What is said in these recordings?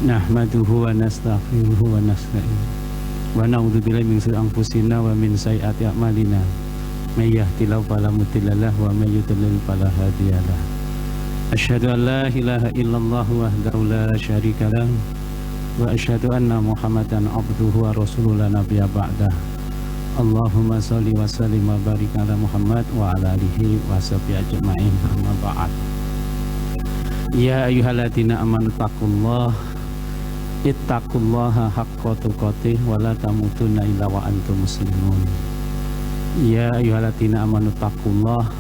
Nahmaduhu wa nastaghfiruhu wa nasta'in wa na'udzu billahi min syururi anfusina wa min sayyiati a'malina may yahdihillahu fala mudilla lahu wa may yudlil fala hadiyalah. Asyhadu an la ilaha illallah wahdahu la syarika lah wa asyhadu anna Muhammadan abduhu wa rasuluhu la nabiyya ba'dah. Allahumma shalli wa sallim wa barik ala Muhammad wa ala alihi wa sahbihi ajma'in. Amma ba'd. Ya ayyuhalladzina amanu taqullaha ittaqullaha haqqa tuqatih wa la tamutunna illa wa antum muslimun. Ya ayyuhalladzina amanu taqullaha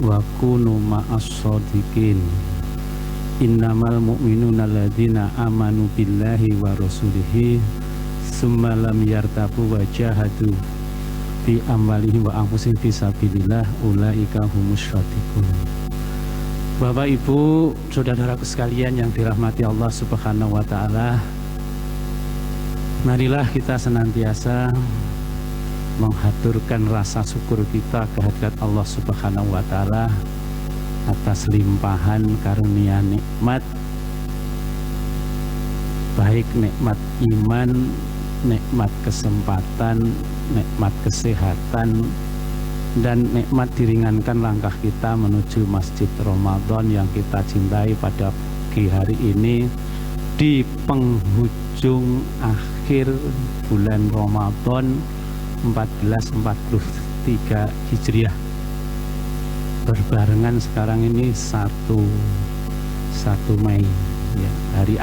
wa kunu ma'as shadiqin. Innamal mu'minuna alladzina amanu billahi wa rasulihi summa lam yartabu wa jahadu bi amwalihim wa anfusihim fi sabilillah ulaika humus shadiqun. Bapak Ibu, saudara-saudaraku sekalian yang dirahmati Allah Subhanahu wa taala, marilah kita senantiasa menghaturkan rasa syukur kita kehadirat Allah Subhanahu wa taala atas limpahan karunia nikmat, baik nikmat iman, nikmat kesempatan, nikmat kesehatan, dan nikmat diringankan langkah kita menuju Masjid Ramadan yang kita cintai pada pagi hari ini di penghujung akhir bulan Ramadan 1443 Hijriah. Berbarengan sekarang ini 1 Mei ya, hari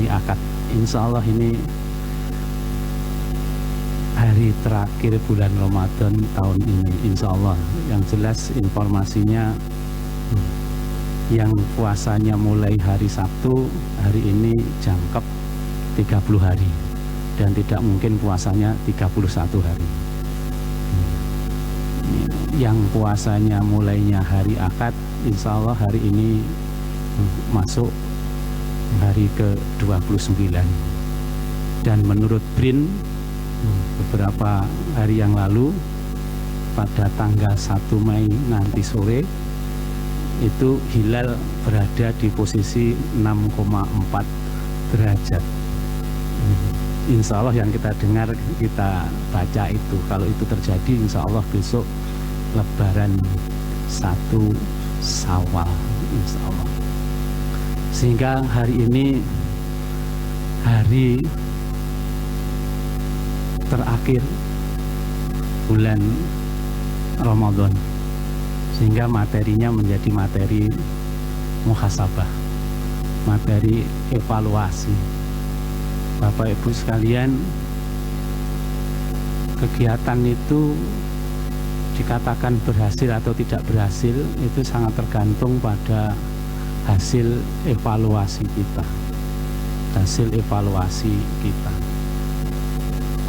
Akad. Insya Allah ini hari terakhir bulan Ramadan tahun ini, insya Allah. Yang jelas informasinya yang puasanya mulai hari Sabtu, hari ini jangkep 30 hari dan tidak mungkin puasanya 31 hari. Yang puasanya mulainya hari Akad, insya Allah hari ini masuk hari ke-29. Dan menurut BRIN beberapa hari yang lalu pada tanggal 1 Mei nanti sore itu hilal berada di posisi 6,4 derajat. Insya Allah yang kita dengar, kita baca itu, kalau itu terjadi insya Allah besok Lebaran 1 Syawal, insya Allah. Sehingga hari ini hari terakhir bulan Ramadan, sehingga materinya menjadi materi muhasabah, materi evaluasi. Bapak Ibu sekalian, kegiatan itu dikatakan berhasil atau tidak berhasil itu sangat tergantung pada hasil evaluasi kita.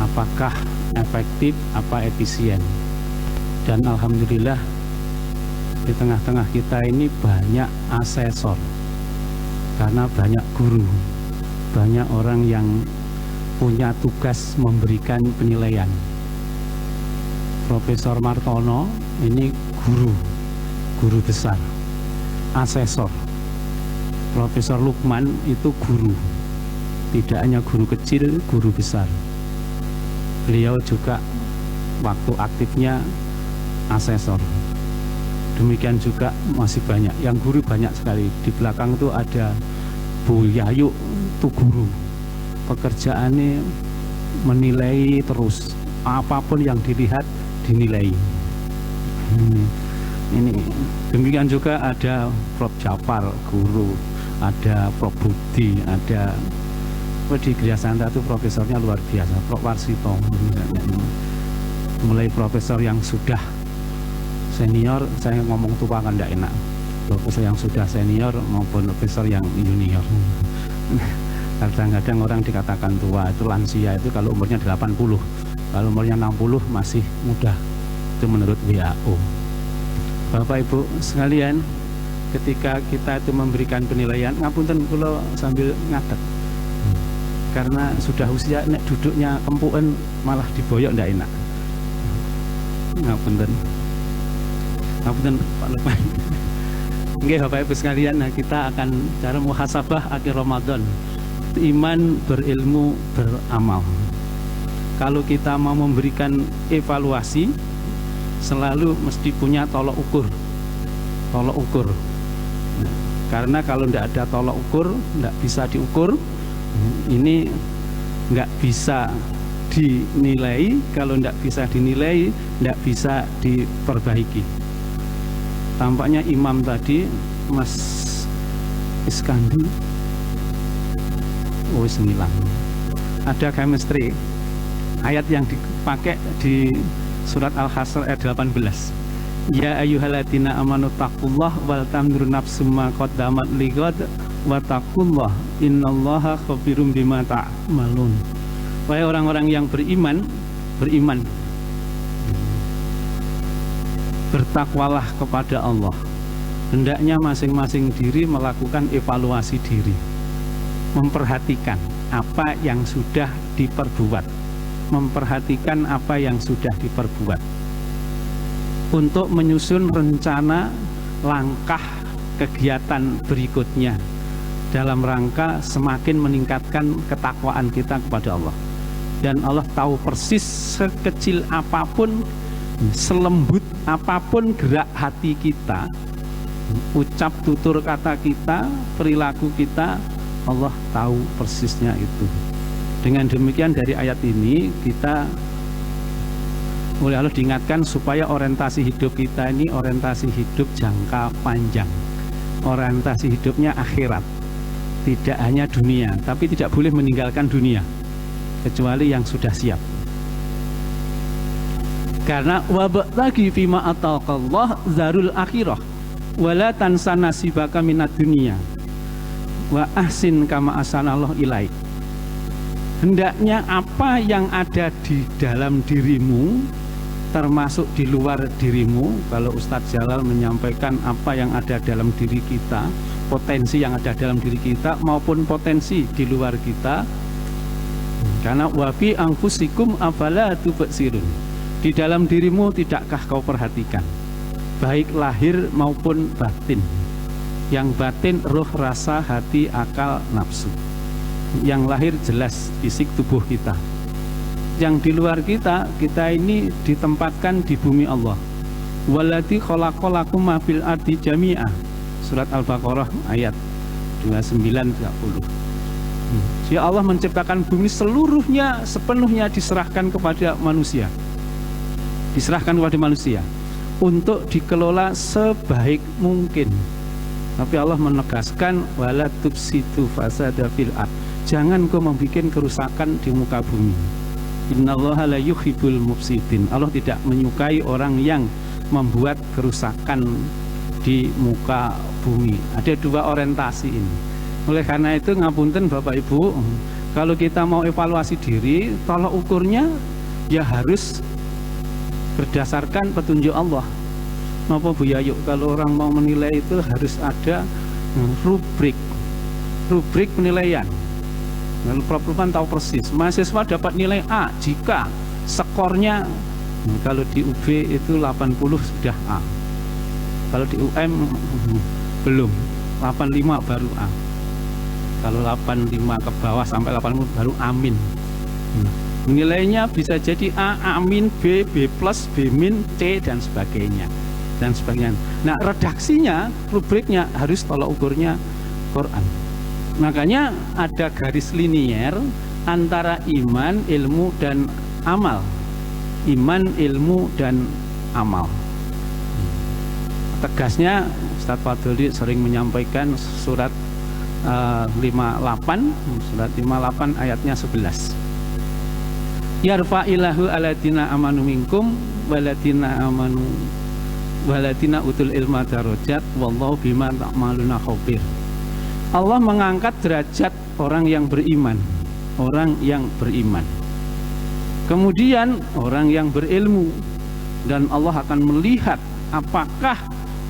Apakah efektif, apa efisien. Dan alhamdulillah di tengah-tengah kita ini banyak asesor, karena banyak guru, banyak orang yang punya tugas memberikan penilaian. Profesor Martono ini guru besar, asesor. Profesor Lukman itu guru, tidak hanya guru kecil, guru besar. Beliau juga waktu aktifnya asesor. Demikian juga masih banyak, yang guru banyak sekali. Di belakang itu ada Bu Yayu, itu guru. Pekerjaannya menilai terus, apapun yang dilihat dinilai. Ini demikian juga ada Prof Japar, guru, ada Prof Budi, ada di Gria Santa itu profesornya luar biasa, Prof Warsito. Mulai profesor yang sudah senior, saya ngomong tua kan tidak enak, profesor yang sudah senior maupun profesor yang junior. Kadang-kadang orang dikatakan tua itu lansia itu kalau umurnya 80, kalau umurnya 60 masih muda, itu menurut WHO. Bapak Ibu sekalian, ketika kita itu memberikan penilaian, ngapunten kula sambil ngatet, karena sudah usia, nek duduknya kempuan malah diboyok ndak enak. Ngapunten Pak Lukman. Oke Bapak Ibu sekalian, nah kita akan cara muhasabah akhir Ramadan. Iman, berilmu, beramal. Kalau kita mau memberikan evaluasi, selalu mesti punya tolok ukur. Tolok ukur. Nah, karena kalau tidak ada tolok ukur, tidak bisa diukur, ini nggak bisa dinilai. Kalau tidak bisa dinilai, tidak bisa diperbaiki. Tampaknya imam tadi, Mas Iskandar, ngilang. Ada chemistry. Ayat yang dipakai di surat Al-Hasr ayat 18. Ya ayyuhalladzina amanu taqullah wal tanzur nafsum ma qaddamat lighad wa taqullah innallaha khabirum bima ta'malun. Wahai orang-orang yang beriman, bertakwalah kepada Allah. Hendaknya masing-masing diri melakukan evaluasi diri, memperhatikan apa yang sudah diperbuat, untuk menyusun rencana langkah kegiatan berikutnya dalam rangka semakin meningkatkan ketakwaan kita kepada Allah. Dan Allah tahu persis sekecil apapun, selembut apapun gerak hati kita, ucap tutur kata kita, perilaku kita, Allah tahu persisnya itu. Dengan demikian dari ayat ini kita oleh Allah diingatkan supaya orientasi hidup kita ini orientasi hidup jangka panjang, orientasi hidupnya akhirat, tidak hanya dunia, tapi tidak boleh meninggalkan dunia kecuali yang sudah siap. Karena wabtaghi fima ataqallah zarul akhirah wala tansa nasibaka minad dunya wa ahsin kama ahsanallahu ilaik. Hendaknya apa yang ada di dalam dirimu termasuk di luar dirimu. Kalau Ustadz Jalal menyampaikan apa yang ada dalam diri kita, potensi yang ada dalam diri kita maupun potensi di luar kita. Karena wafi anfusikum afala tubsirun. Di dalam dirimu tidakkah kau perhatikan, baik lahir maupun batin. Yang batin roh, rasa, hati, akal, nafsu. Yang lahir jelas fisik tubuh kita. Yang di luar kita, kita ini ditempatkan di bumi Allah. Walladzi khalaqalakum ma fil ardi jami'ah. Surat Al-Baqarah ayat 29-30. Ya Allah menciptakan bumi seluruhnya, sepenuhnya diserahkan kepada manusia. Diserahkan kepada manusia untuk dikelola sebaik mungkin. Tapi Allah menegaskan wala tufsidu fasada fil ard. Jangan kau membuat kerusakan di muka bumi. Innallaha la yuhibbul mufsidin. Allah tidak menyukai orang yang membuat kerusakan di muka bumi. Ada dua orientasi ini. Oleh karena itu ngapunten Bapak Ibu, kalau kita mau evaluasi diri, tolak ukurnya ya harus berdasarkan petunjuk Allah. Napa Bu Yayu, kalau orang mau menilai itu harus ada rubrik penilaian. Lalu Prof Lukman tahu persis, mahasiswa dapat nilai A jika skornya kalau di UB itu 80 sudah A. Kalau di UM belum, 85 baru A. Kalau 85 ke bawah sampai 80 baru amin. Nilainya bisa jadi A, amin, B, B+, B-, C dan sebagainya. Nah, redaksinya, rubriknya harus tolak ukurnya Quran. Makanya ada garis linier antara iman, ilmu dan amal. Iman, ilmu dan amal. Tegasnya Ustadz Fadli sering menyampaikan surat 58 ayatnya 11. Yarfa'illahu aladina amanu minkum waladina utul ilma darajat wallahu bima ta'maluna khabir. Allah mengangkat derajat orang yang beriman, kemudian orang yang berilmu, dan Allah akan melihat apakah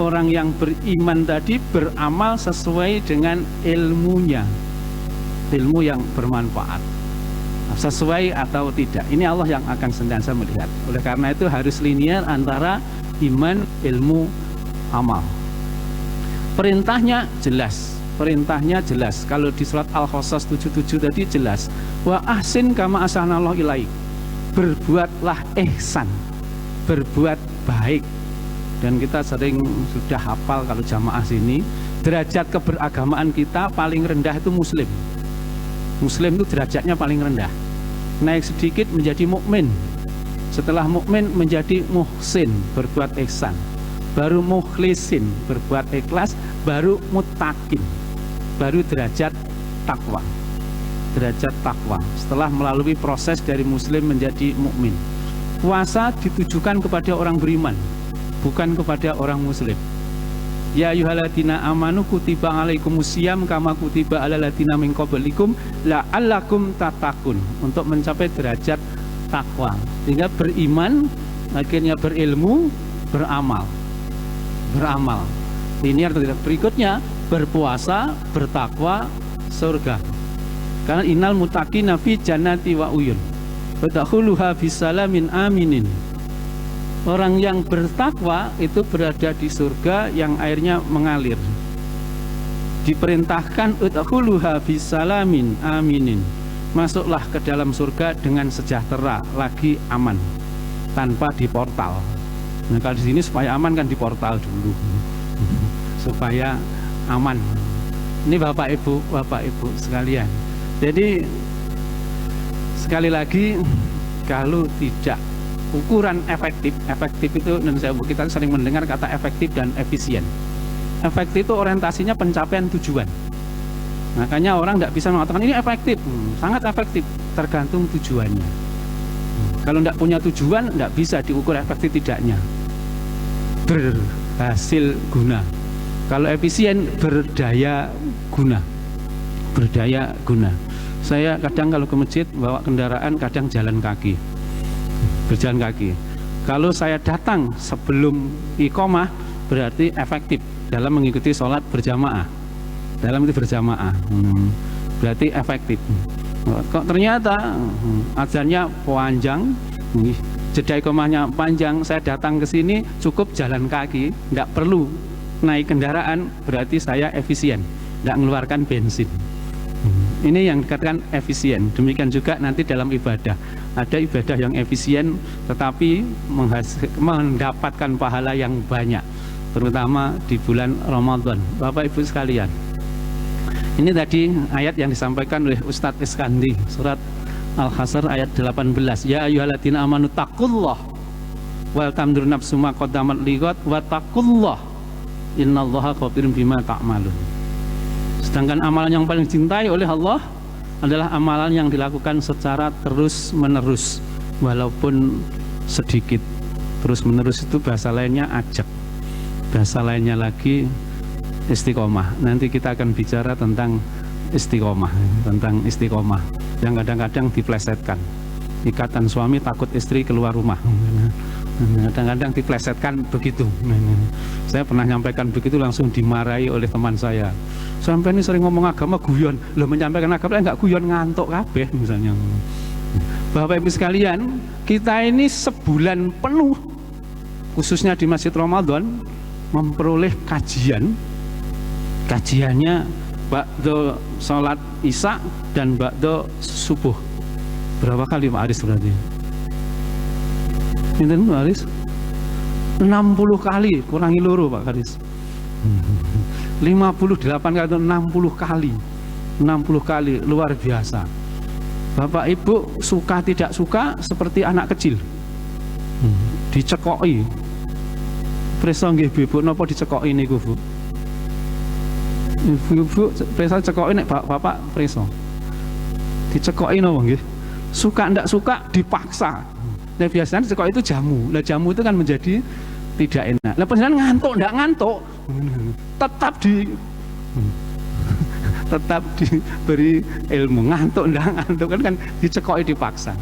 orang yang beriman tadi beramal sesuai dengan ilmunya, ilmu yang bermanfaat, sesuai atau tidak. Ini Allah yang akan senantiasa melihat. Oleh karena itu harus linear antara iman, ilmu, amal. Perintahnya jelas. Perintahnya jelas. Kalau di surat Al-Qasas 77 tadi jelas. Wa ahsin kama ahsanallahu ilaik. Berbuatlah ihsan. Berbuat baik. Dan kita sering sudah hafal kalau jamaah sini, derajat keberagamaan kita paling rendah itu muslim. Muslim itu derajatnya paling rendah. Naik sedikit menjadi mukmin. Setelah mukmin menjadi muhsin, berbuat ihsan. Baru mukhlisin, berbuat ikhlas. Baru muttaqin, baru derajat takwa. Derajat takwa setelah melalui proses dari muslim menjadi mukmin. Puasa ditujukan kepada orang beriman, bukan kepada orang muslim. Ya ayyuhalladzina amanu kutiba alaikumusiyam kama kutiba alal ladzina min qablikum la'allakum tattaqun, untuk mencapai derajat takwa. Sehingga beriman akhirnya berilmu, beramal. Ini artinya berikutnya berpuasa, bertakwa, surga. Karena innal muttaqina fi jannati wa uyun. Fadkhuluha bisalamin aminin. Orang yang bertakwa itu berada di surga yang airnya mengalir. Diperintahkan udkhuluha bisalamin aminin. Masuklah ke dalam surga dengan sejahtera, lagi aman, tanpa di portal. Nah, kalau di sini supaya aman kan di portal dulu. Supaya aman. Ini Bapak Ibu sekalian. Jadi sekali lagi, kalau tidak ukuran efektif itu, dan kita sering mendengar kata efektif dan efisien. Efektif itu orientasinya pencapaian tujuan. Makanya orang tidak bisa mengatakan ini efektif. Sangat efektif, tergantung tujuannya. Kalau tidak punya tujuan, tidak bisa diukur efektif tidaknya. Berhasil guna. Kalau efisien, berdaya guna. Berdaya guna. Saya kadang kalau ke masjid bawa kendaraan, kadang jalan kaki. Berjalan kaki. Kalau saya datang sebelum iqomah, berarti efektif dalam mengikuti sholat berjamaah. Dalam itu berjamaah, berarti efektif. Kok ternyata azannya panjang, jeda iqomahnya panjang, saya datang ke sini cukup jalan kaki, tidak perlu naik kendaraan, berarti saya efisien, tidak mengeluarkan bensin. Ini yang dikatakan efisien. Demikian juga nanti dalam ibadah, ada ibadah yang efisien tetapi mendapatkan pahala yang banyak, terutama di bulan Ramadan. Bapak Ibu sekalian, ini tadi ayat yang disampaikan oleh Ustadz Iskandi, surat Al-Hasr ayat 18. Ya ayyuhalladzina amanu taqullah wal tamdur nafsum ma qaddamat lighad wa taqullah innallaha khabirum bima ta'malun. Sedangkan amalan yang paling dicintai oleh Allah adalah amalan yang dilakukan secara terus-menerus, walaupun sedikit. Terus-menerus itu bahasa lainnya ajak, bahasa lainnya lagi istiqomah. Nanti kita akan bicara tentang istiqomah, yang kadang-kadang diplesetkan. Ikatan suami takut istri keluar rumah, kadang-kadang diplesetkan begitu. Saya pernah nyampaikan begitu, langsung dimarahi oleh teman saya. Sampai ini sering ngomong agama guyon, lo menyampaikan agama enggak guyon, ngantuk kabeh misalnya. Bapak Ibu sekalian, kita ini sebulan penuh, khususnya di Masjid Ramadan, memperoleh kajiannya ba'da sholat isya dan ba'da subuh. Berapa kali Pak Aris berarti? Ini Pak Aris? 60 kali, kurangi loro Pak Aris. 58 kali atau 60 kali. 60 kali, luar biasa. Bapak Ibu suka tidak suka seperti anak kecil. Dicekoki. Preso nggih Bu, napa dicekoki niku Bu? Ibu preso cekoki nek Bapak preso. Dicekoki napa nggih? Suka ndak suka dipaksa. Nah biasanya cekoki itu jamu. Nah jamu itu kan menjadi tidak enak. Lah panjenengan ngantuk ndak ngantuk? Tetap diberi ilmu. Ngantuk ndak ngantuk kan dicekoki dipaksa.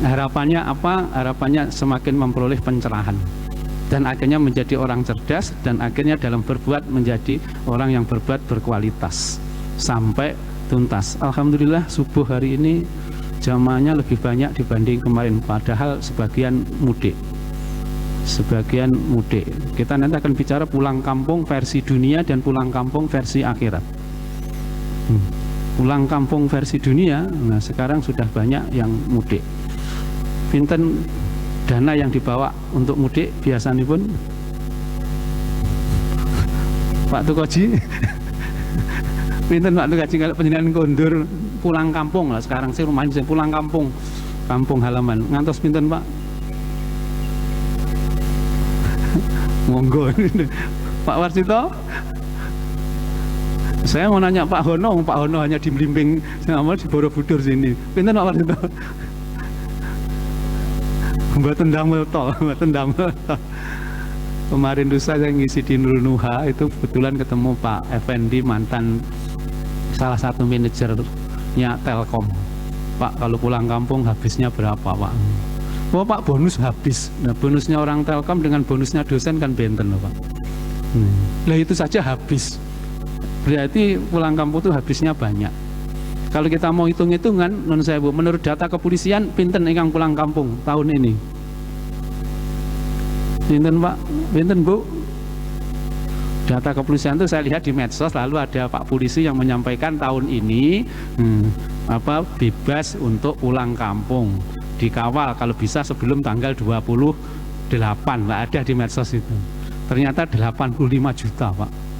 Harapannya apa? Harapannya semakin memperoleh pencerahan dan akhirnya menjadi orang cerdas, dan akhirnya dalam berbuat menjadi orang yang berbuat berkualitas sampai tuntas. Alhamdulillah subuh hari ini jamaahnya lebih banyak dibanding kemarin, padahal sebagian mudik. sebagian mudik. Kita nanti akan bicara pulang kampung versi dunia dan pulang kampung versi akhirat. Pulang kampung versi dunia, nah sekarang sudah banyak yang mudik. Pinten dana yang dibawa untuk mudik biasanya pun Pak Tukoji pinten Pak Tukoji kalau penjenengan kondur pulang kampung lah sekarang sih rumahnya saya pulang kampung halaman ngantos pinten Pak? Monggo Pak Warsito. Saya mau nanya Pak Hono hanya di Blimbing sama di Borobudur sini. Pinten Pak Warsito? Mboten damel to. Kemarin lusa saya ngisi di Nurnuha itu kebetulan ketemu Pak Effendi, mantan salah satu manajernya Telkom. Pak, kalau pulang kampung habisnya berapa Pak? Oh Pak, bonus habis. Nah, bonusnya orang Telkom dengan bonusnya dosen kan benten loh Pak. Lah itu saja habis. Berarti pulang kampung itu habisnya banyak. Kalau kita mau hitung-hitungan, non sewu, menurut data kepolisian, pinten ingkang pulang kampung tahun ini? Pinten Pak? Pinten Bu? Data kepolisian itu saya lihat di medsos, lalu ada Pak Polisi yang menyampaikan tahun ini bebas untuk pulang kampung, dikawal kalau bisa sebelum tanggal 28 lah, ada di medsos itu. Ternyata 85 juta Pak.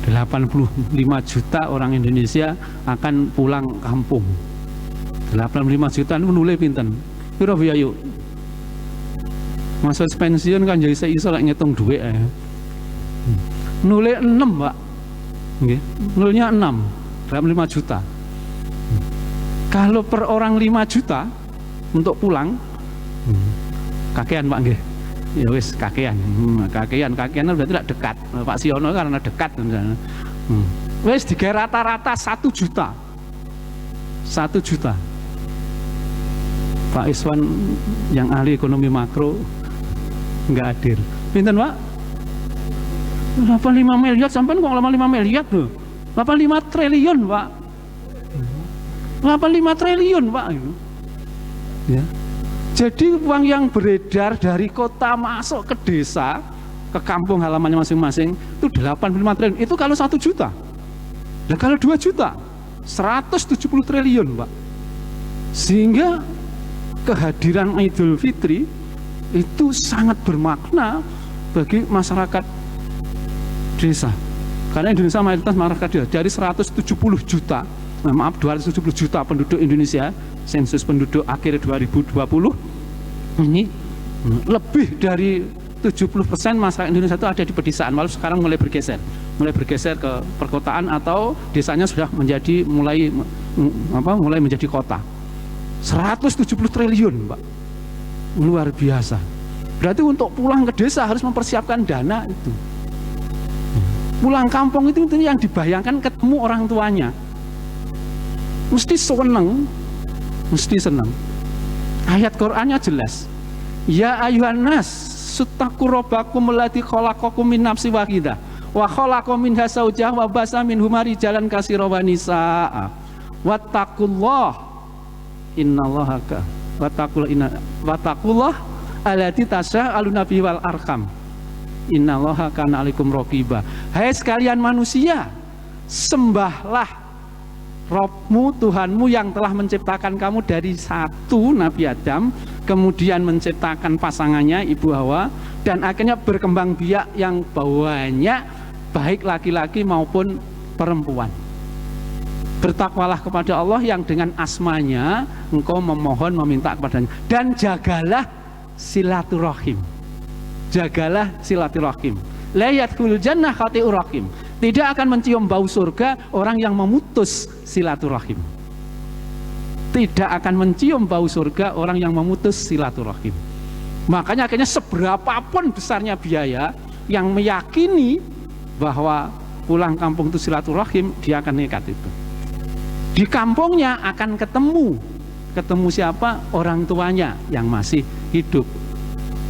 85 juta orang Indonesia akan pulang kampung. 85 juta itu nulai pinten? Piro biaya? Masa pensiun kan jadi saya iso lek ngitung duit ya. Nulai 6 Pak. Nggih. Nulnya 6. 85 juta. Kalau per orang 5 juta untuk pulang kakean Pak nggih. Ya wis kakean. Kakean berarti tidak dekat. Pak Siono karena dekat misalnya. Wis digawe rata-rata 1 juta. 1 juta. Pak Iswan yang ahli ekonomi makro nggak hadir. Pinten Pak? 85 miliar sampai kok 85 miliar tuh. 85 triliun Pak. 85 triliun Pak. Ya. Jadi uang yang beredar dari kota masuk ke desa, ke kampung halamannya masing-masing itu 85 triliun. Itu kalau 1 juta. Dan kalau 2 juta, 170 triliun Pak. Sehingga kehadiran Idul Fitri itu sangat bermakna bagi masyarakat desa. Karena Indonesia mayoritas masyarakat desa dari 170 juta, 270 juta penduduk Indonesia, sensus penduduk akhir 2020 ini lebih dari 70% masyarakat Indonesia itu ada di pedesaan, malah sekarang mulai bergeser ke perkotaan atau desanya sudah menjadi mulai menjadi kota. 170 triliun Pak. Luar biasa. Berarti untuk pulang ke desa harus mempersiapkan dana itu. Pulang kampung itu yang dibayangkan ketemu orang tuanya. Mesti seneng. Ayat Qur'annya jelas. Ya ayuhan nas, suttaqu rabbakum allati khalaqakum min nafsin wahidah wa khalaqa minha zawjaha wa basa minhuma rijalan katsiran wa nisaa. Wattaqullah innallaha wattaqullah allati tasaaluna bihi wal arham innallaha kana alaikum raqiba. Hai sekalian manusia, sembahlah Rabbmu, Tuhanmu yang telah menciptakan kamu dari satu Nabi Adam, kemudian menciptakan pasangannya Ibu Hawa, dan akhirnya berkembang biak yang banyak, baik laki-laki maupun perempuan. Bertakwalah kepada Allah yang dengan asmanya engkau memohon meminta kepadanya, dan jagalah silaturahim. La yadkhulul jannah khati'ur rahim. Tidak akan mencium bau surga orang yang memutus silaturahim. Tidak akan mencium bau surga orang yang memutus silaturahim. Makanya akhirnya seberapapun besarnya biaya, yang meyakini bahwa pulang kampung itu silaturahim, dia akan nekat itu. Di kampungnya akan ketemu siapa? Orang tuanya yang masih hidup.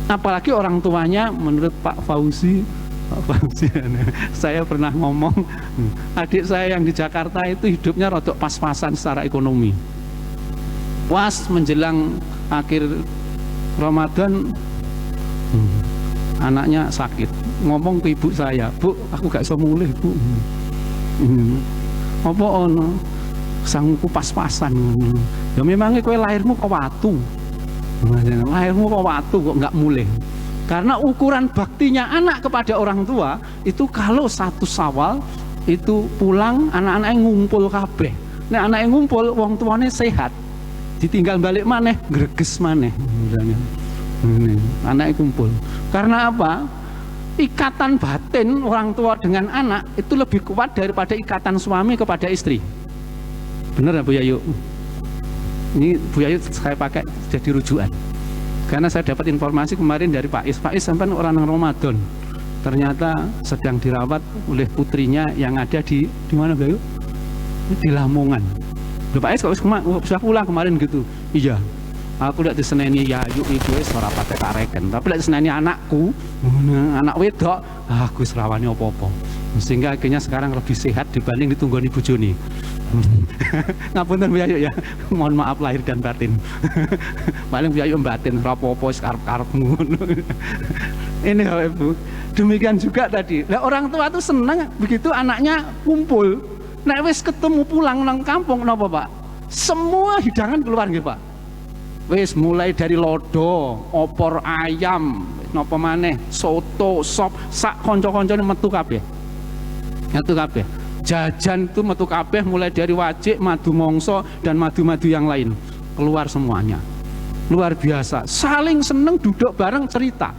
Apalagi orang tuanya menurut Pak Fauzi, saya pernah ngomong, adik saya yang di Jakarta itu hidupnya rodok pas-pasan secara ekonomi. Pas menjelang akhir Ramadan Anaknya sakit, ngomong ke ibu saya, "Bu, aku gak bisa mulih, Bu." Apa ono? Sangku pas-pasan. Ya memangnya kowe lahirmu kok watu. Lahirmu kok watu kok nggak mulih. Karena ukuran baktinya anak kepada orang tua itu kalau 1 Syawal itu pulang anak-anaknya ngumpul kabeh. Nek anaknya ngumpul wong tuane sehat. Ditinggal balik maneh greges maneh misalnya. Anaknya kumpul. Karena apa? Ikatan batin orang tua dengan anak itu lebih kuat daripada ikatan suami kepada istri. Benar ya Bu Yayu? Ini Bu Yayu saya pakai jadi rujukan. Karena saya dapat informasi kemarin dari Pak Is. Pak Is sampai orang Ramadan. Ternyata sedang dirawat oleh putrinya yang ada di mana Bu Yayu? Di Lamongan. Loh, Pak Is kok sudah pulang kemarin gitu? Iya. Aku lihat diseneni Yayu itu ora pakai kareken, tapi lihat diseneni anakku, anak wedok, aku serawani opo-opo. Sehingga akhirnya sekarang lebih sehat dibanding ditunggoni bojone. Ngapunten Bu Yayu ya, mohon maaf lahir dan batin. Paling Bu Yayu batin, rapopo karep-karepmu. Ini Bapak Ibu, demikian juga tadi. Nah, orang tua tuh senang begitu anaknya kumpul. Nek wis ketemu pulang nang kampung napa Pak? Semua hidangan keluar nggih Pak. Wis mulai dari lodo, opor ayam, napa maneh, soto, sop, sak kanca-kancane metu kabeh. Metu kabeh. Jajan itu metu kabeh mulai dari wajik, madu mongso dan madu-madu yang lain. Keluar semuanya. Luar biasa. Saling seneng duduk bareng cerita.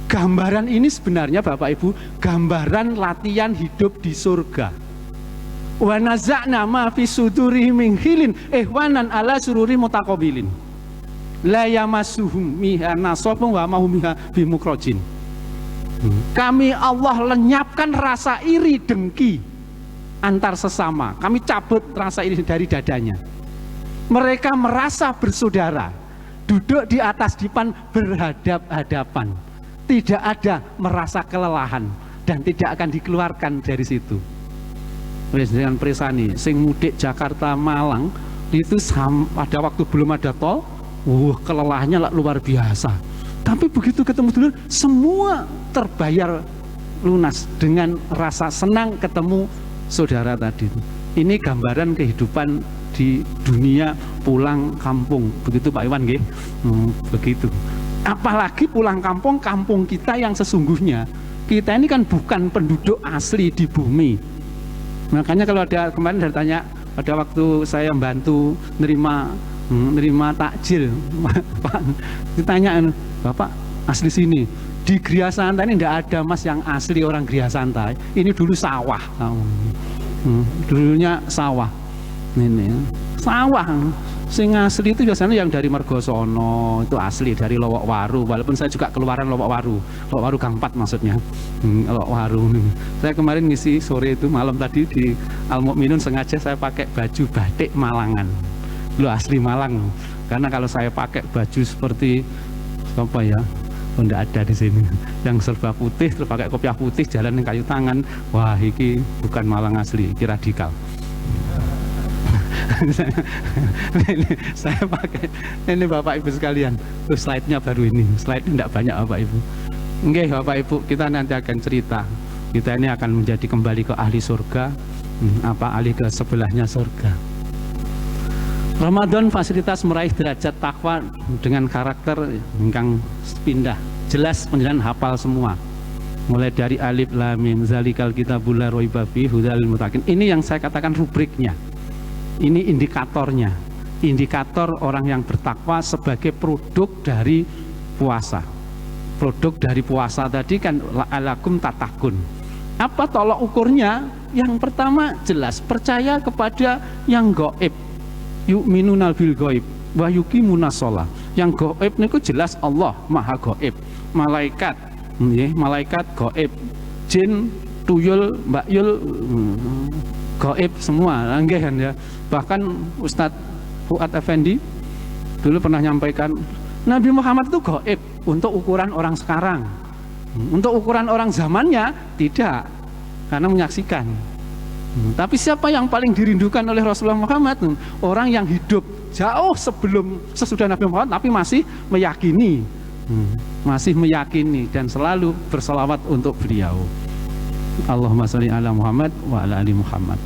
Gambaran ini sebenarnya Bapak Ibu, gambaran latihan hidup di surga. Wa naza'na ma fi sudurihim min khilin ihwanan ala sururi mutaqabilin la yamassuhum miha nasabun wa ma hum miha bimukrajin. Kami Allah lenyapkan rasa iri dengki antar sesama. Kami cabut rasa iri dari dadanya. Mereka merasa bersaudara, duduk di atas dipan berhadap-hadapan. Tidak ada merasa kelelahan dan tidak akan dikeluarkan dari situ. Dengan Presani, sing mudik Jakarta Malang itu pada waktu belum ada tol, kelelahnya luar biasa. Tapi begitu ketemu dulu, semua terbayar lunas dengan rasa senang ketemu saudara tadi. Ini gambaran kehidupan di dunia pulang kampung. Begitu Pak Iwan, nggih? Begitu. Apalagi pulang kampung, kampung kita yang sesungguhnya. Kita ini kan bukan penduduk asli di bumi. Makanya kalau ada kemarin ada tanya pada waktu saya membantu nerima takjil, Pak, ditanya, "Bapak asli sini?" Di Gria Santai ini tidak ada Mas yang asli orang Gria Santai. Ini dulu sawah. Dulunya sawah. Ini sawah. Sing asli itu biasanya yang dari Mergosono, itu asli dari Lowok Waru. Walaupun saya juga keluaran Lowok Waru Gang 4 maksudnya. Lowok Waru. Saya kemarin ngisi sore itu malam tadi di Al Mukminun sengaja saya pakai baju batik Malangan. Lu asli Malang. Karena kalau saya pakai baju seperti apa ya? Tidak ada di sini. Yang serba putih, terus pakai kopiah putih, jalan yang kayu tangan. Wah, ini bukan Malang asli, ini radikal. Saya pakai ini Bapak Ibu sekalian. Terus slide-nya baru ini. Slide-nya tidak banyak Bapak Ibu. Nggih Bapak Ibu, kita nanti akan cerita. Kita ini akan menjadi kembali ke ahli surga, ahli ke sebelahnya surga. Ramadan fasilitas meraih derajat takwa dengan karakter ingkang pindah. Jelas penjelasan hafal semua. Mulai dari alif lam mim zalikal kitabul la raiba fihi hudal lil muttaqin. Ini yang saya katakan rubriknya. Ini indikatornya. Indikator orang yang bertakwa sebagai produk dari puasa. Produk dari puasa tadi kan alakum tatakun. Apa tolok ukurnya? Yang pertama jelas percaya kepada yang gaib. Yu'minunal bil gaib wa yuqimunas shalah. Yang gaib niku jelas Allah Maha gaib. Malaikat, nggih, malaikat gaib. Jin, tuyul, mbakyul gaib semua, nggih kan ya. Bahkan Ustadz Fuad Effendi dulu pernah nyampaikan Nabi Muhammad itu gaib untuk ukuran orang sekarang. Untuk ukuran orang zamannya tidak, karena menyaksikan. Tapi siapa yang paling dirindukan oleh Rasulullah Muhammad? Orang yang hidup jauh sesudah Nabi Muhammad tapi masih meyakini masih meyakini dan selalu berselawat untuk beliau. Allahumma sholli ala Muhammad wa ala ali Muhammad.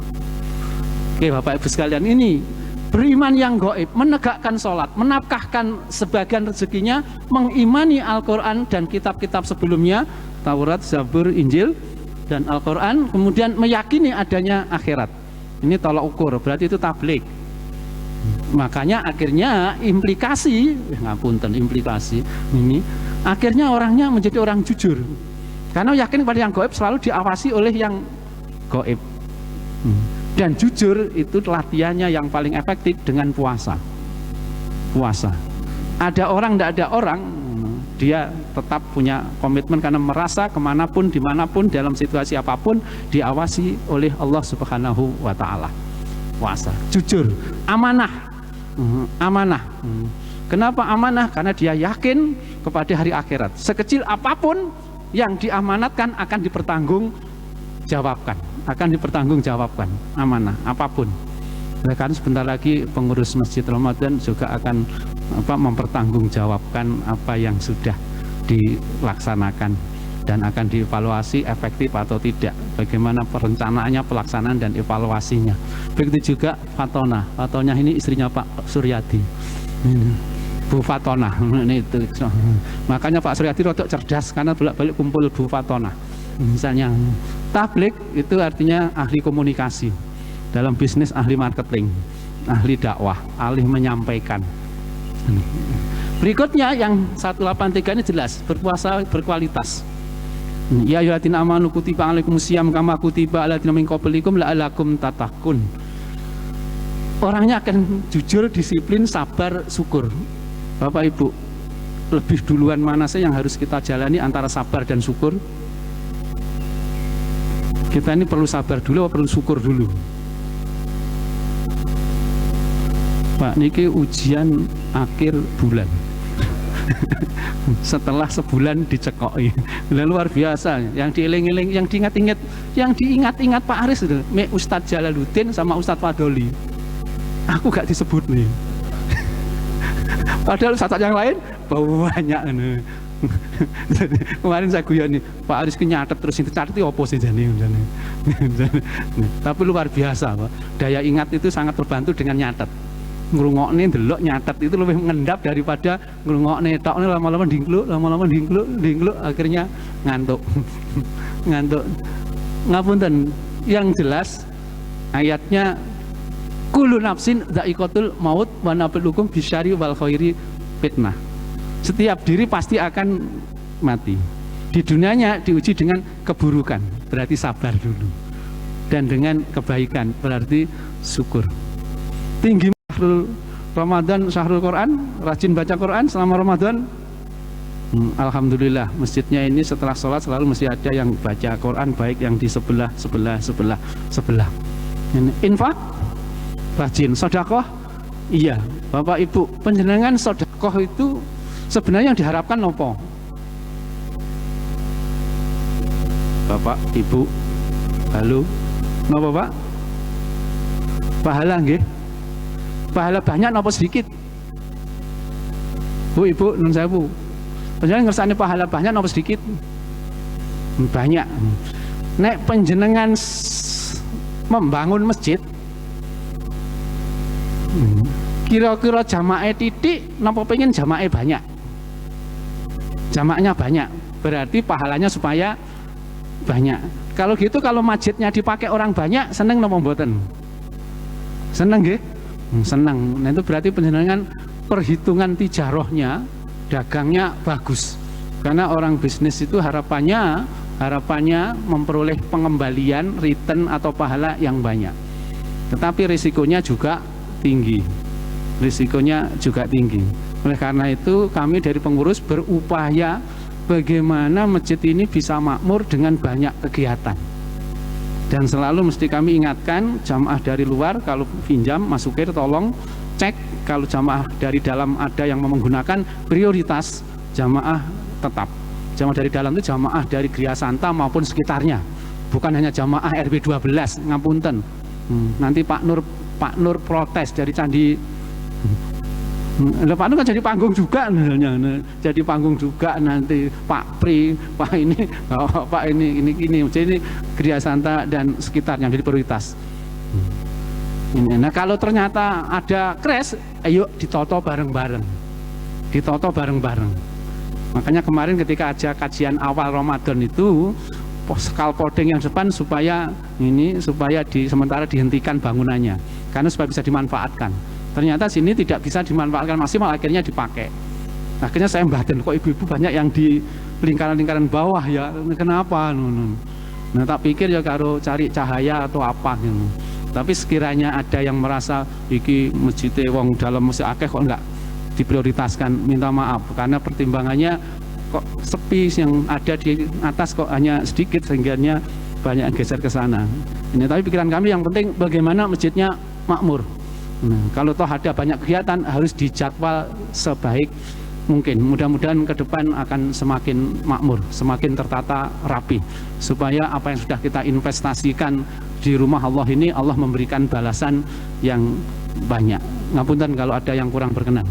Oke Bapak Ibu sekalian, ini beriman yang gaib, menegakkan sholat, menafkahkan sebagian rezekinya, mengimani Al-Quran dan kitab-kitab sebelumnya, Taurat, Zabur, Injil, dan Al-Quran, kemudian meyakini adanya akhirat. Ini tolak ukur, berarti itu tabligh. Makanya akhirnya implikasi ini, akhirnya orangnya menjadi orang jujur. Karena yakin pada yang gaib selalu diawasi oleh yang gaib. Dan jujur itu latihannya yang paling efektif dengan puasa. Ada orang, tidak ada orang, dia tetap punya komitmen karena merasa kemanapun, dimanapun, dalam situasi apapun diawasi oleh Allah Subhanahu wa Ta'ala. Puasa, jujur, amanah. Kenapa amanah? Karena dia yakin kepada hari akhirat. Sekecil apapun yang diamanatkan akan dipertanggungjawabkan, amanah apapun. Karena sebentar lagi pengurus Masjid Ramadan juga akan mempertanggungjawabkan apa yang sudah dilaksanakan dan akan dievaluasi efektif atau tidak, bagaimana perencanaannya, pelaksanaan dan evaluasinya. Begitu juga Fatona ini istrinya Pak Suryadi, Bu Fatona itu. Makanya Pak Suryadi rodok cerdas karena bolak-balik kumpul Bu Fatona. Misalnya tabligh itu artinya ahli komunikasi, dalam bisnis ahli marketing, ahli dakwah, ahli menyampaikan. Berikutnya yang 183 ini jelas, berpuasa berkualitas. Ya ayyuhalladzina amanu kutiba alaikumusiyam kama kutiba alal ladzina min qablikum la'allakum tattaqun. Orangnya akan jujur, disiplin, sabar, syukur. Bapak Ibu, lebih duluan mana sih yang harus kita jalani antara sabar dan syukur? Kita ini perlu sabar dulu atau perlu syukur dulu? Pak, niki ujian akhir bulan. Setelah sebulan dicekoki, luar biasa. Yang dieling-eling, yang diingat-ingat Pak Aris itu, Ustadz Jalaluddin sama Ustadz Fadoli. Aku gak disebut nih. Padahal ustadz yang lain banyak. Kemarin saya guyon nih, Pak Aris nyatet terus dicatet apa sih jane. Tapi luar biasa, Pak. Daya ingat itu sangat terbantu dengan nyatet. Ngrungokne ndelok nyatet itu lebih mengendap daripada ngrungokne tokne lama-lama dingkluk akhirnya ngantuk. Ngapunten, yang jelas ayatnya kullu nafsin dha'iqatul maut wa nabluukum bisyarri wal khairi fitnah. Setiap diri pasti akan mati. Di dunianya diuji dengan keburukan, berarti sabar dulu. Dan dengan kebaikan, berarti syukur. Tinggi Ramadan, Syahrul Quran, rajin baca Quran selama Ramadan. Alhamdulillah, masjidnya ini setelah sholat selalu mesti ada yang baca Quran, baik yang di sebelah. Infak, rajin. Sedekah, iya. Bapak Ibu, panjenengan sedekah itu sebenarnya yang diharapkan apa? Bapak, Ibu, halo, napa Pak? Pahala nggih? Pahala banyak napa sedikit? Bu, Ibu, nun sewu. Panjenengan ngersane pahala banyak napa sedikit? Banyak. Nek panjenengan membangun masjid, kira-kira jamaah titik napa pengen jamaah banyak? Jamaahnya banyak, berarti pahalanya supaya banyak. Kalau gitu, kalau masjidnya dipakai orang banyak, seneng napa mboten? Seneng nggih? Seneng. Nah itu berarti panjenengan perhitungan tijarohnya, dagangnya bagus. Karena orang bisnis itu harapannya memperoleh pengembalian, return atau pahala yang banyak. Tetapi risikonya juga tinggi. Oleh karena itu kami dari pengurus berupaya bagaimana masjid ini bisa makmur dengan banyak kegiatan. Dan selalu mesti kami ingatkan jamaah dari luar kalau pinjam masukin tolong cek, kalau jamaah dari dalam ada yang menggunakan prioritas jamaah tetap. Jamaah dari dalam itu jamaah dari Gria Santa maupun sekitarnya, bukan hanya jamaah RW 12, ngapunten. Nanti Pak Nur protes dari Candi Pak Anu kan jadi panggung juga, jadi panggung juga nanti Pak Pri, Pak ini, Pak ini, jadi Gereja Santa dan sekitarnya jadi prioritas. Nah kalau ternyata ada crash, ayo ditoto bareng-bareng, Makanya kemarin ketika ada kajian awal Ramadan itu, scaffolding yang depan supaya sementara dihentikan bangunannya, karena supaya bisa dimanfaatkan. Ternyata sini tidak bisa dimanfaatkan maksimal, akhirnya dipakai. Akhirnya saya batin, kok ibu-ibu banyak yang di lingkaran-lingkaran bawah ya, kenapa? Nah tak pikir ya karo cari cahaya atau apa gitu. Tapi sekiranya ada yang merasa iki masjid wong dalam masjid akeh kok enggak diprioritaskan, minta maaf karena pertimbangannya kok sepi, yang ada di atas kok hanya sedikit sehingga banyak yang geser ke sana. Ini tapi pikiran kami yang penting bagaimana masjidnya makmur. Nah, kalau toh ada banyak kegiatan harus dijadwal sebaik mungkin. Mudah-mudahan ke depan akan semakin makmur, semakin tertata rapi, supaya apa yang sudah kita investasikan di rumah Allah ini, Allah memberikan balasan yang banyak. Ngapunten kalau ada yang kurang berkenan.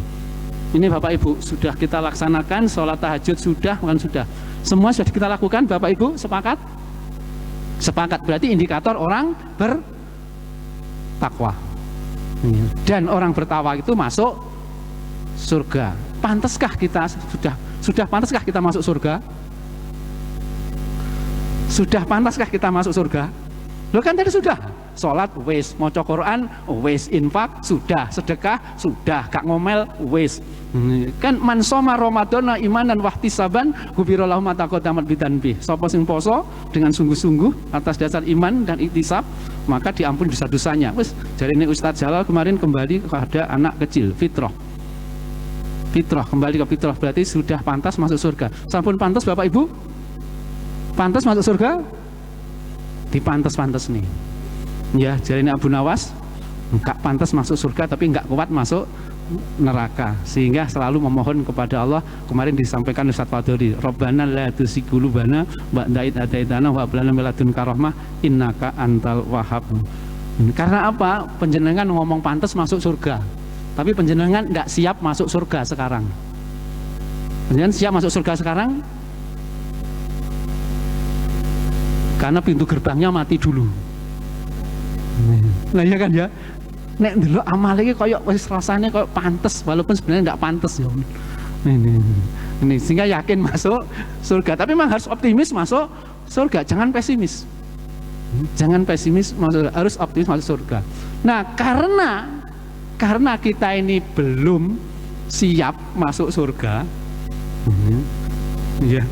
Ini Bapak Ibu sudah kita laksanakan, sholat tahajud sudah, bukan sudah. Semua sudah kita lakukan, Bapak Ibu sepakat? Sepakat, berarti indikator orang bertakwa. Dan orang bertakwa itu masuk surga. Pantaskah kita sudah pantaskah kita masuk surga? Sudah pantaskah kita masuk surga? Loh kan tadi sudah. Sholat wis, maca Quran wis, infak sudah, sedekah sudah, gak ngomel wis. Kan man shoma Ramadhana imanan wahtisaban ghufira lahu ma taqaddama bidzanbi. Sapa sing poso dengan sungguh-sungguh atas dasar iman dan iktisab, maka diampuni dosa-dosanya. Wis, jarine Ustadz Jalal kemarin kembali kepada anak kecil, fitrah. Fitrah, kembali ke fitrah, berarti sudah pantas masuk surga. Sampun pantas Bapak Ibu? Pantas masuk surga? Dipantas-pantas nih. Ya, jarine Abu Nawas enggak pantas masuk surga tapi enggak kuat masuk neraka, sehingga selalu memohon kepada Allah. Kemarin disampaikan Ustaz Fadholi, Rabbana la tuzigh qulubana ba'da idh hadaitana wa hab lana min ladunka rahmah innaka antal wahhab. Karena apa? Panjenengan ngomong pantas masuk surga, tapi panjenengan enggak siap masuk surga sekarang. Panjenengan siap masuk surga sekarang? Karena pintu gerbangnya mati dulu. Nah ya kan ya, nek dulu amal iki koyo wis rasane koyo pantes walaupun sebenarnya enggak pantes ya. Ini sehingga yakin masuk surga, tapi memang harus optimis masuk surga, jangan pesimis. Jangan pesimis masuk surga, harus optimis masuk surga. Nah, karena kita ini belum siap masuk surga. Ya.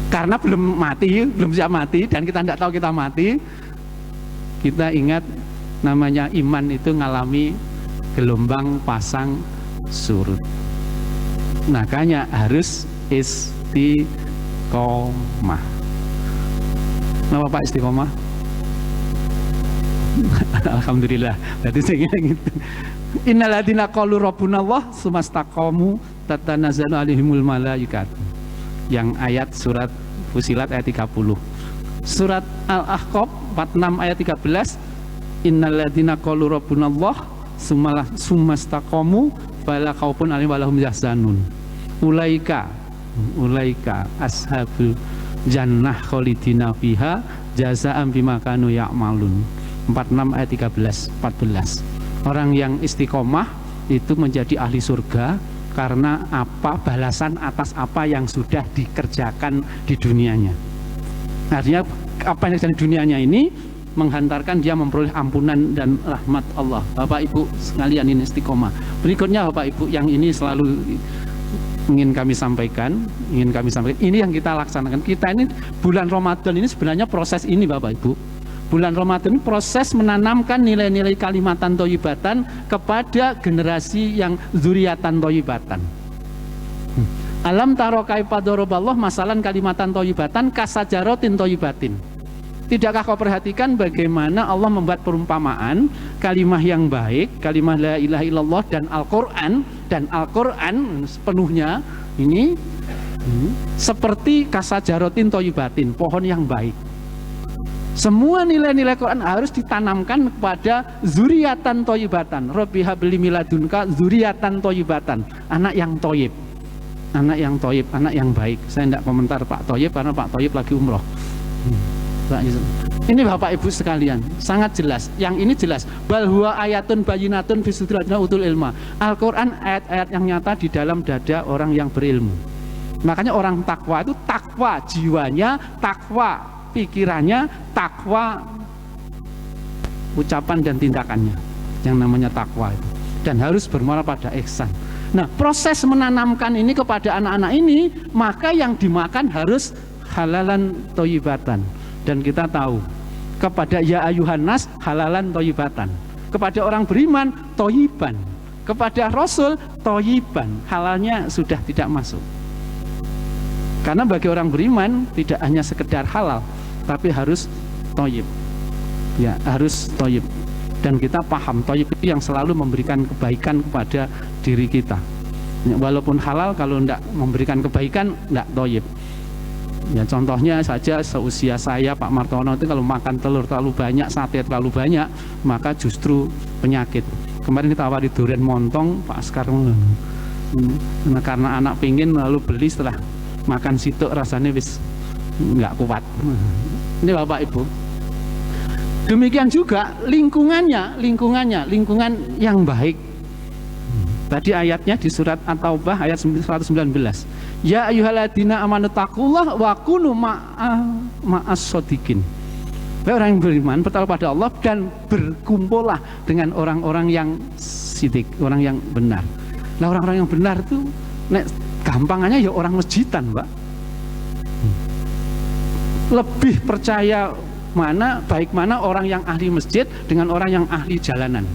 Karena belum siap mati dan kita tidak tahu kita mati. Kita ingat namanya iman itu ngalami gelombang pasang surut. Makanya harus istiqomah. Kenapa Pak istiqomah? Alhamdulillah. Berarti saya gitu. Innal ladzina qalu rabbunallah tsumastaqamu tatanazzalu alaihimul malaikat. Yang ayat surat Fusilat ayat 30. Surat Al-Ahqaf 46 ayat 13. Innal ladzina qalu rabbunallah tsumastaqamu fala khaufun 'alaihim wa lahum yahzanun. Ulaika ashabul jannah khalidina fiha jazaa'an bima kanu ya'malun. 46 ayat 13 14. Orang yang istiqomah itu menjadi ahli surga karena apa? Balasan atas apa yang sudah dikerjakan di dunianya. Artinya apa yang terjadi di dunianya ini menghantarkan dia memperoleh ampunan dan rahmat Allah. Bapak Ibu sekalian, ini istiqomah. Berikutnya Bapak Ibu, yang ini selalu ingin kami sampaikan. Ini yang kita laksanakan. Kita ini bulan Ramadan ini sebenarnya proses ini Bapak Ibu. Bulan Ramadan ini proses menanamkan nilai-nilai kalimatan thayyibatan kepada generasi yang dzurriatan thayyibatan. Alam taro kaifa daraballah masalan kalimatan thayyibatan kasajaratin thayyibatin. Tidakkah kau perhatikan bagaimana Allah membuat perumpamaan kalimah yang baik, kalimah la ilaha illallah dan Al-Quran sepenuhnya ini seperti kasajaratin thayyibatin, pohon yang baik. Semua nilai-nilai Quran harus ditanamkan kepada zuriatan toyibatan. Rabbi habli miladunka zuriatan toyibatan. Anak yang toyib, anak yang toyib, anak yang baik. Saya tidak komentar Pak Toyib karena Pak Toyib lagi umroh. Ini Bapak Ibu sekalian, sangat jelas. Yang ini jelas. Bal huwa ayatun bayinatun fi suduril utul ilma. Al-Quran ayat-ayat yang nyata di dalam dada orang yang berilmu. Makanya orang takwa itu takwa jiwanya, takwa pikirannya, takwa ucapan dan tindakannya, yang namanya takwa itu. Dan harus bermuara pada ihsan. Nah, proses menanamkan ini kepada anak-anak ini, maka yang dimakan harus halalan toyibatan. Dan kita tahu kepada ya ayuhan nas halalan toyibatan, kepada orang beriman toyiban, kepada Rasul toyiban, halalnya sudah tidak masuk. Karena bagi orang beriman tidak hanya sekedar halal, tapi harus toyib, ya harus toyib. Dan kita paham toyib itu yang selalu memberikan kebaikan kepada diri kita. Ya, walaupun halal, kalau tidak memberikan kebaikan, tidak toyib. Ya contohnya saja seusia saya Pak Martono itu kalau makan telur terlalu banyak, sate terlalu banyak, maka justru penyakit. Kemarin kita awali durian montong, Pak Askar, nah, karena anak pingin lalu beli, setelah makan situk rasanya wis nggak kuat. Ini Bapak Ibu. Demikian juga lingkungan yang baik. Tadi ayatnya di surat At-Taubah ayat 119. Ya ayyuhalladzina amanu taqullah wa kunu ma'as shodiqin. Orang yang beriman bertakwa pada Allah dan berkumpullah dengan orang-orang yang sidik, orang yang benar. Nah, orang-orang yang benar itu gampangannya ya orang masjidan, Pak. Lebih percaya baik mana orang yang ahli masjid dengan orang yang ahli jalanan,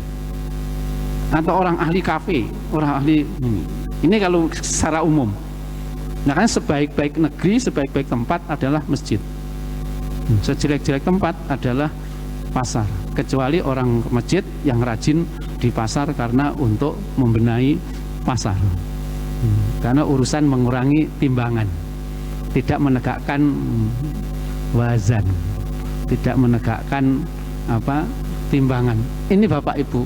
atau orang ahli kafe, orang ahli ini kalau secara umum. Nah kan sebaik-baik negeri, sebaik-baik tempat adalah masjid, sejelek-jelek tempat adalah pasar, kecuali orang masjid yang rajin di pasar karena untuk membenahi pasar, karena urusan mengurangi timbangan, tidak menegakkan wazan, tidak menegakkan timbangan. Ini Bapak Ibu.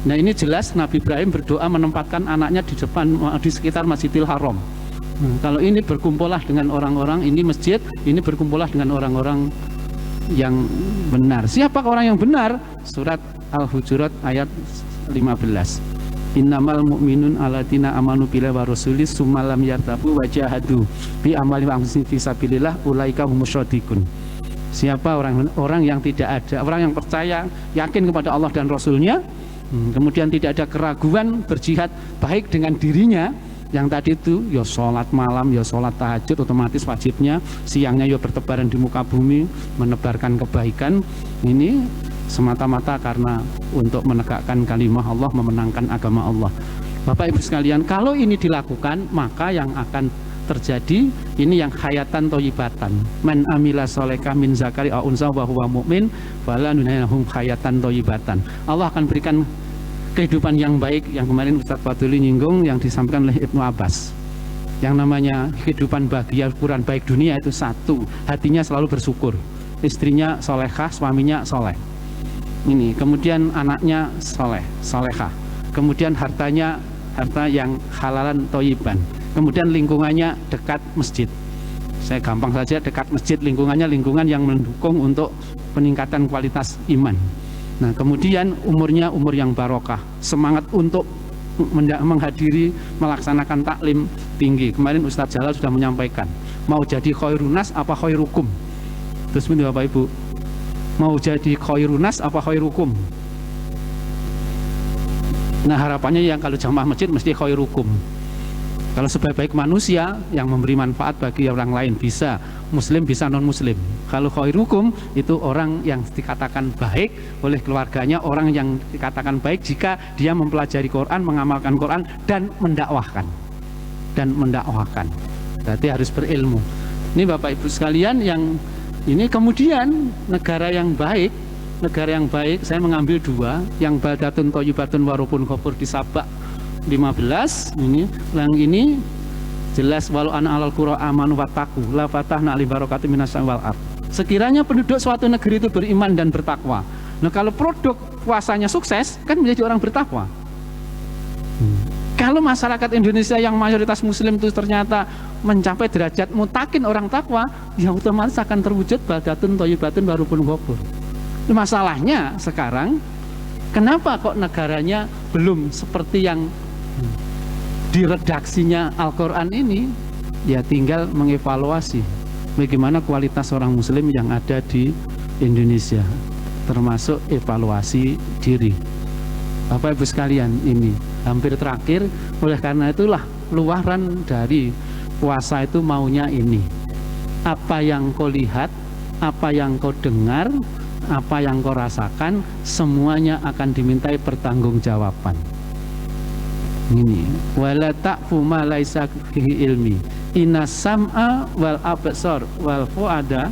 Nah ini jelas Nabi Ibrahim berdoa menempatkan anaknya di depan, di sekitar Masjidil Haram. Kalau ini berkumpullah dengan orang-orang, ini masjid, ini berkumpullah dengan orang-orang yang benar. Siapa orang yang benar? Surat Al-Hujurat ayat 15. Innamal mu'minun alladzina amanu billahi wa rasulihi tsumma lam yartabu wa jahadu bi amwalihim wa anfusihim fi sabilillah ulaika humus shodiqun. Siapa orang yang tidak ada, orang yang percaya, yakin kepada Allah dan Rasulnya, kemudian tidak ada keraguan, berjihad baik dengan dirinya, yang tadi itu ya sholat malam, ya sholat tahajud otomatis wajibnya, siangnya ya bertebaran di muka bumi menebarkan kebaikan, ini semata-mata karena untuk menegakkan kalimah Allah, memenangkan agama Allah. Bapak Ibu sekalian, kalau ini dilakukan, maka yang akan terjadi ini yang hayatan toyibatan. Man amila solekah min zakari au unsa wa huwa mu'min fala nunahum hayatan toyibatan. Allah akan berikan kehidupan yang baik, yang kemarin Ustaz Fadli nyinggung, yang disampaikan oleh Ibnu Abbas. Yang namanya kehidupan bahagia ukuran baik dunia itu satu, hatinya selalu bersyukur, istrinya solehah, suaminya soleh. Ini kemudian anaknya solehah, kemudian hartanya harta yang halalan toyiban, kemudian lingkungannya dekat masjid. Saya gampang saja, dekat masjid, lingkungannya lingkungan yang mendukung untuk peningkatan kualitas iman. Nah kemudian umurnya umur yang barokah, semangat untuk menghadiri melaksanakan taklim tinggi. Kemarin Ustadz Jalal sudah menyampaikan, mau jadi khairunas apa khairukum. Terus ini Bapak Ibu, mau jadi khairunas apa khairukum? Nah harapannya yang kalau jamaah masjid mesti khairukum. Kalau sebaik-baik manusia yang memberi manfaat bagi orang lain, bisa muslim bisa non muslim. Kalau khairukum itu orang yang dikatakan baik oleh keluarganya, orang yang dikatakan baik jika dia mempelajari Quran, mengamalkan Quran dan mendakwahkan. Berarti harus berilmu. Ini Bapak Ibu sekalian, yang ini kemudian negara yang baik, saya mengambil dua, yang baldatun thayyibatun wa rabbun ghafur di Sabah 15 ini, yang ini jelas walau ana alal qura amanu wattaqu la fatahna ali barakati minas wal ard. Sekiranya penduduk suatu negeri itu beriman dan bertakwa. Nah, kalau produk puasanya sukses, kan menjadi orang bertakwa. Kalau masyarakat Indonesia yang mayoritas muslim itu ternyata mencapai derajat mutakin orang takwa, ya otomatis akan terwujud baldatun thayyibatun wa rabbun ghafur. Masalahnya sekarang, kenapa kok negaranya belum seperti yang di redaksinya Al-Quran ini? Ya tinggal mengevaluasi bagaimana kualitas orang muslim yang ada di Indonesia, termasuk evaluasi diri. Bapak Ibu sekalian, ini hampir terakhir. Oleh karena itulah luaran dari puasa itu maunya ini. Apa yang kau lihat, apa yang kau dengar, apa yang kau rasakan, semuanya akan dimintai pertanggungjawaban. Ini wala taqfu ma laisa fihi ilmi inna sam'a wal absar wal fuada.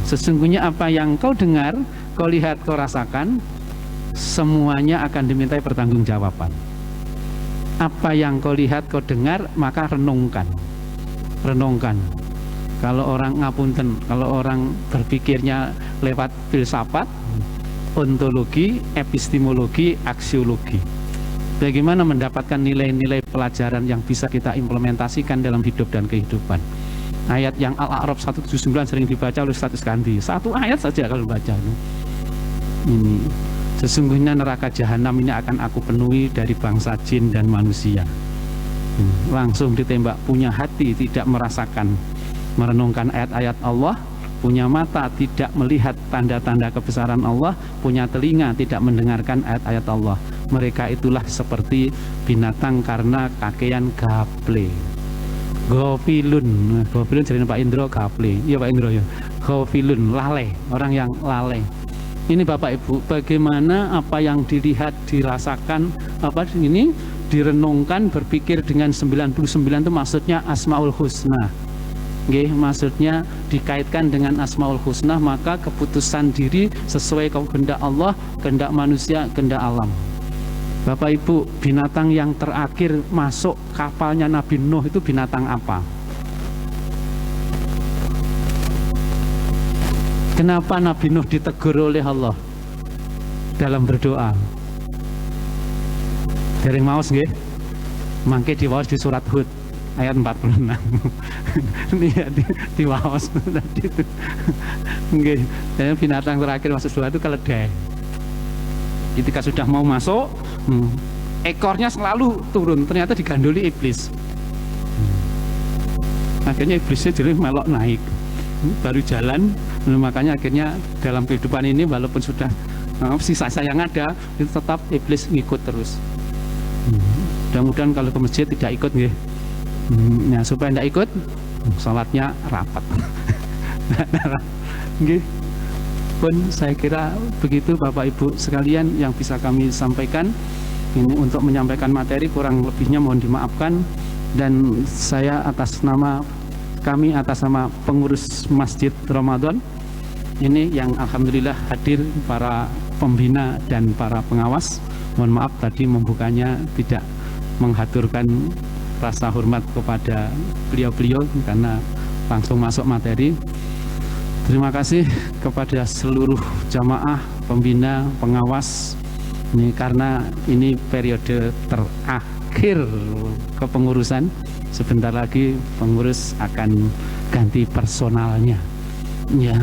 Sesungguhnya apa yang kau dengar, kau lihat, kau rasakan, semuanya akan dimintai pertanggungjawaban. Apa yang kau lihat, kau dengar, maka renungkan. Kalau orang ngapunten, kalau orang berpikirnya lewat filsafat, ontologi, epistemologi, aksiologi, bagaimana mendapatkan nilai-nilai pelajaran yang bisa kita implementasikan dalam hidup dan kehidupan. Ayat yang Al-A'raf 179 sering dibaca oleh Ustaz Iskandi. Satu ayat saja kalau baca ini. Sesungguhnya neraka jahanam ini akan aku penuhi dari bangsa jin dan manusia. Langsung ditembak. Punya hati tidak merasakan, merenungkan ayat-ayat Allah, punya mata tidak melihat tanda-tanda kebesaran Allah, punya telinga tidak mendengarkan ayat-ayat Allah. Mereka itulah seperti binatang karena kakean gaple. Gofilun jadi Pak Indro gaple. Iya Pak Indro ya. Gofilun, lalai, orang yang lalai. Ini Bapak Ibu, bagaimana apa yang dilihat, dirasakan, apa ini direnungkan, berpikir dengan 99 itu maksudnya Asmaul Husna. Nggih, maksudnya dikaitkan dengan Asmaul Husna, maka keputusan diri sesuai kehendak Allah, kehendak manusia, kehendak alam. Bapak Ibu, binatang yang terakhir masuk kapalnya Nabi Nuh itu binatang apa? Kenapa Nabi Nuh ditegur oleh Allah dalam berdoa? Dereng maos nggih. Mangke diwaos di surat Hud ayat 46. Ini di waos tadi itu. Nggih. Dan binatang terakhir masuk surga itu keledai. Ketika sudah mau masuk, ekornya selalu turun, ternyata digandoli iblis. Akhirnya iblisnya jadi melok naik. Baru jalan, makanya akhirnya dalam kehidupan ini walaupun sudah sisa yang ada, itu tetap iblis ngikut terus. Mudah-mudahan kalau ke masjid tidak ikut nggih. Nah, supaya tidak ikut, sholatnya rapat. Nggih. Pun saya kira begitu Bapak Ibu sekalian yang bisa kami sampaikan. Ini untuk menyampaikan materi, kurang lebihnya mohon dimaafkan. Dan saya atas nama pengurus Masjid Ramadan ini yang alhamdulillah hadir para pembina dan para pengawas. Mohon maaf tadi membukanya tidak menghaturkan rasa hormat kepada beliau-beliau karena langsung masuk materi. Terima kasih kepada seluruh jamaah, pembina, pengawas ini karena ini periode terakhir kepengurusan. Sebentar lagi pengurus akan ganti personalnya. Ya,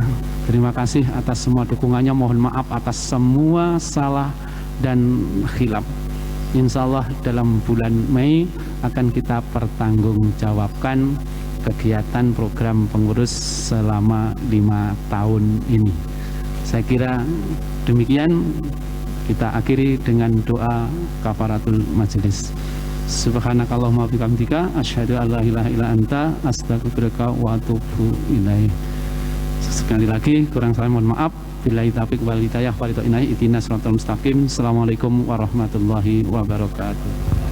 terima kasih atas semua dukungannya. Mohon maaf atas semua salah dan khilaf. Insya Allah dalam bulan Mei akan kita pertanggungjawabkan kegiatan program pengurus selama 5 tahun ini. Saya kira demikian. Kita akhiri dengan doa kafaratul majelis. Subhanakallahumma bihamdika asyhadu an la ilaha illa anta astaghfiruka wa atubu ilaik. Sekali lagi kurang salah mohon maaf. Billahi taufiq wal hidayah wa ridha ilahi ihdinas siratal mustaqim. Assalamualaikum warahmatullahi wabarakatuh.